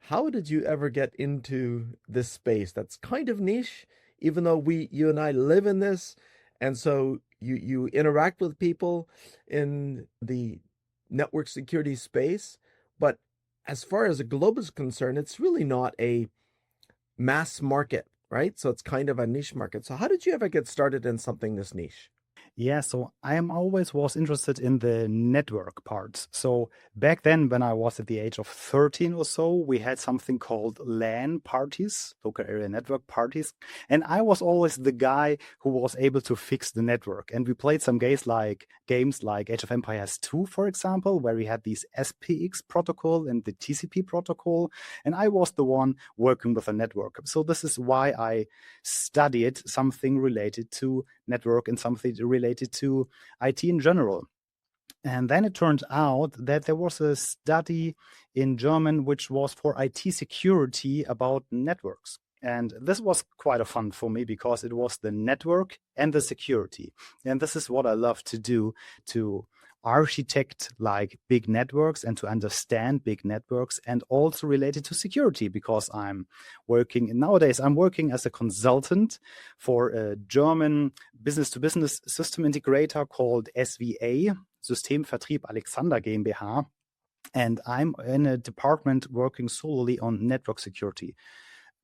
how did you ever get into this space that's kind of niche, even though you and I live in this, and so you interact with people in the network security space, but as far as the globe is concerned, it's really not a mass market, right? So it's kind of a niche market. So how did you ever get started in something this niche? Yeah, so I am always was interested in the network parts. So back then, when I was at the age of 13 or so, we had something called LAN parties, local area network parties. And I was always the guy who was able to fix the network. And we played some games like Age of Empires 2, for example, where we had these SPX protocol and the TCP protocol. And I was the one working with a network. So this is why I studied something related to network and something related to IT in general. And then it turned out that there was a study in German which was for IT security about networks. And this was quite a fun for me because it was the network and the security. And this is what I love to do, to architect like big networks and to understand big networks, and also related to security because nowadays I'm working as a consultant for a German business to business system integrator called SVA, Vertrieb Alexander GmbH. And I'm in a department working solely on network security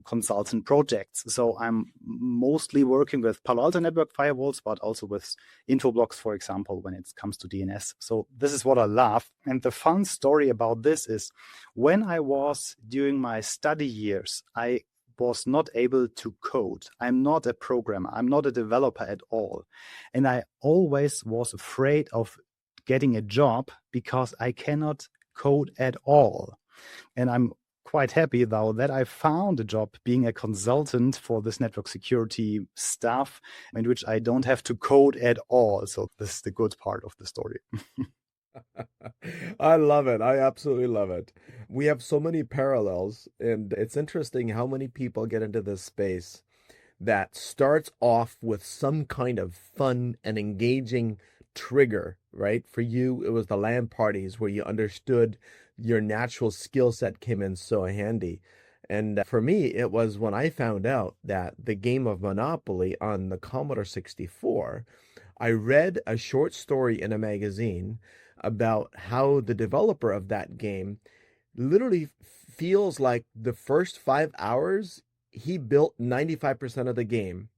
consultant projects. So I'm mostly working with Palo Alto Network firewalls, but also with Infoblox, for example, when it comes to DNS. So this is what I love. And the fun story about this is when I was during my study years, I was not able to code. I'm not a programmer. I'm not a developer at all. And I always was afraid of getting a job because I cannot code at all. And I'm quite happy, though, that I found a job being a consultant for this network security stuff in which I don't have to code at all. So this is the good part of the story. I love it. I absolutely love it. We have so many parallels, and it's interesting how many people get into this space that starts off with some kind of fun and engaging trigger, right? For you, it was the LAN parties where you understood your natural skill set came in so handy. And for me, it was when I found out that the game of Monopoly on the Commodore 64, I read a short story in a magazine about how the developer of that game literally feels like the first 5 hours he built 95% of the game,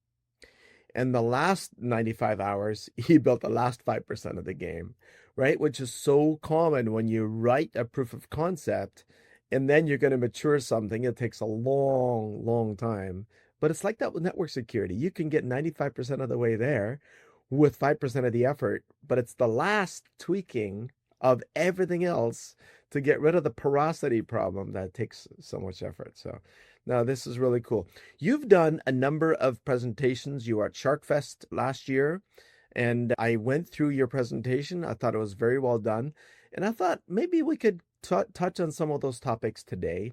and the last 95 hours he built the last 5% of the game, right? Which is so common when you write a proof of concept and then you're going to mature something. It takes a long time, but it's like that with network security. You can get 95% of the way there with 5% of the effort, but it's the last tweaking of everything else to get rid of the porosity problem that takes so much effort. So now this is really cool. You've done a number of presentations. You were at SharkFest last year, and I went through your presentation. I thought it was very well done, and I thought maybe we could touch on some of those topics today.